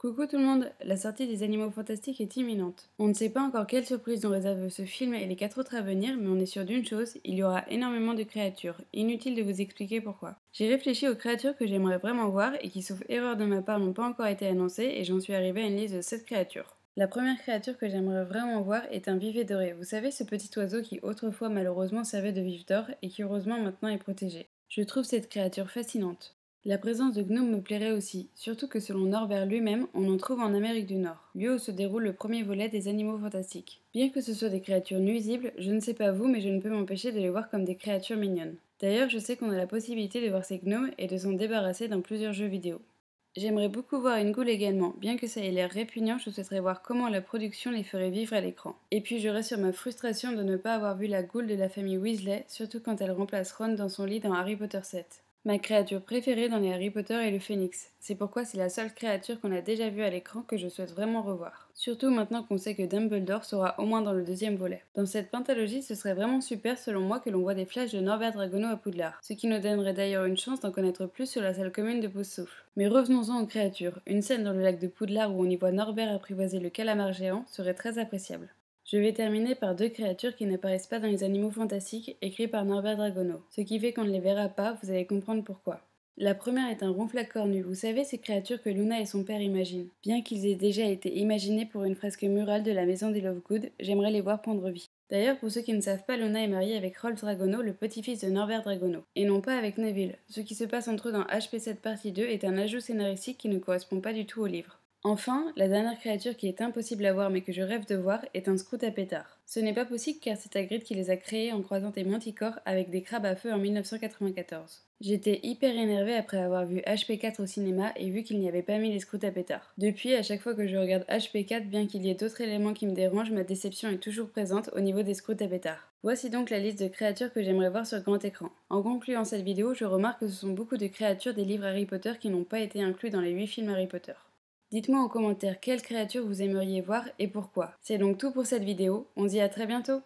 Coucou tout le monde, la sortie des Animaux Fantastiques est imminente. On ne sait pas encore quelle surprise nous réserve ce film et les 4 autres à venir, mais on est sûr d'une chose, il y aura énormément de créatures. Inutile de vous expliquer pourquoi. J'ai réfléchi aux créatures que j'aimerais vraiment voir et qui, sauf erreur de ma part, n'ont pas encore été annoncées et j'en suis arrivée à une liste de 7 créatures. La première créature que j'aimerais vraiment voir est un vivet doré. Vous savez, ce petit oiseau qui autrefois malheureusement servait de vif d'or et qui heureusement maintenant est protégé. Je trouve cette créature fascinante. La présence de gnomes me plairait aussi, surtout que selon Norbert lui-même, on en trouve en Amérique du Nord, lieu où se déroule le premier volet des Animaux Fantastiques. Bien que ce soit des créatures nuisibles, je ne sais pas vous, mais je ne peux m'empêcher de les voir comme des créatures mignonnes. D'ailleurs, je sais qu'on a la possibilité de voir ces gnomes et de s'en débarrasser dans plusieurs jeux vidéo. J'aimerais beaucoup voir une goule également, bien que ça ait l'air répugnant, je souhaiterais voir comment la production les ferait vivre à l'écran. Et puis je reste sur ma frustration de ne pas avoir vu la goule de la famille Weasley, surtout quand elle remplace Ron dans son lit dans Harry Potter 7. Ma créature préférée dans les Harry Potter est le phénix. C'est pourquoi c'est la seule créature qu'on a déjà vue à l'écran que je souhaite vraiment revoir. Surtout maintenant qu'on sait que Dumbledore sera au moins dans le deuxième volet. Dans cette pentalogie, ce serait vraiment super selon moi que l'on voit des flashs de Norbert Dragono à Poudlard, ce qui nous donnerait d'ailleurs une chance d'en connaître plus sur la salle commune de Poussoufle. Mais revenons-en aux créatures. Une scène dans le lac de Poudlard où on y voit Norbert apprivoiser le calamar géant serait très appréciable. Je vais terminer par deux créatures qui n'apparaissent pas dans les Animaux Fantastiques, écrits par Norbert Dragono. Ce qui fait qu'on ne les verra pas, vous allez comprendre pourquoi. La première est un ronflac cornu, vous savez ces créatures que Luna et son père imaginent. Bien qu'ils aient déjà été imaginés pour une fresque murale de la maison des Lovegood, j'aimerais les voir prendre vie. D'ailleurs, pour ceux qui ne savent pas, Luna est mariée avec Rolf Dragono, le petit-fils de Norbert Dragono, et non pas avec Neville. Ce qui se passe entre eux dans HP7 partie 2 est un ajout scénaristique qui ne correspond pas du tout au livre. Enfin, la dernière créature qui est impossible à voir mais que je rêve de voir est un scout à pétard. Ce n'est pas possible car c'est Hagrid qui les a créés en croisant des manticores avec des crabes à feu en 1994. J'étais hyper énervée après avoir vu HP4 au cinéma et vu qu'il n'y avait pas mis les scouts à pétard. Depuis, à chaque fois que je regarde HP4, bien qu'il y ait d'autres éléments qui me dérangent, ma déception est toujours présente au niveau des scouts à pétard. Voici donc la liste de créatures que j'aimerais voir sur grand écran. En concluant cette vidéo, je remarque que ce sont beaucoup de créatures des livres Harry Potter qui n'ont pas été inclus dans les 8 films Harry Potter. Dites-moi en commentaire quelle créature vous aimeriez voir et pourquoi. C'est donc tout pour cette vidéo, on se dit à très bientôt.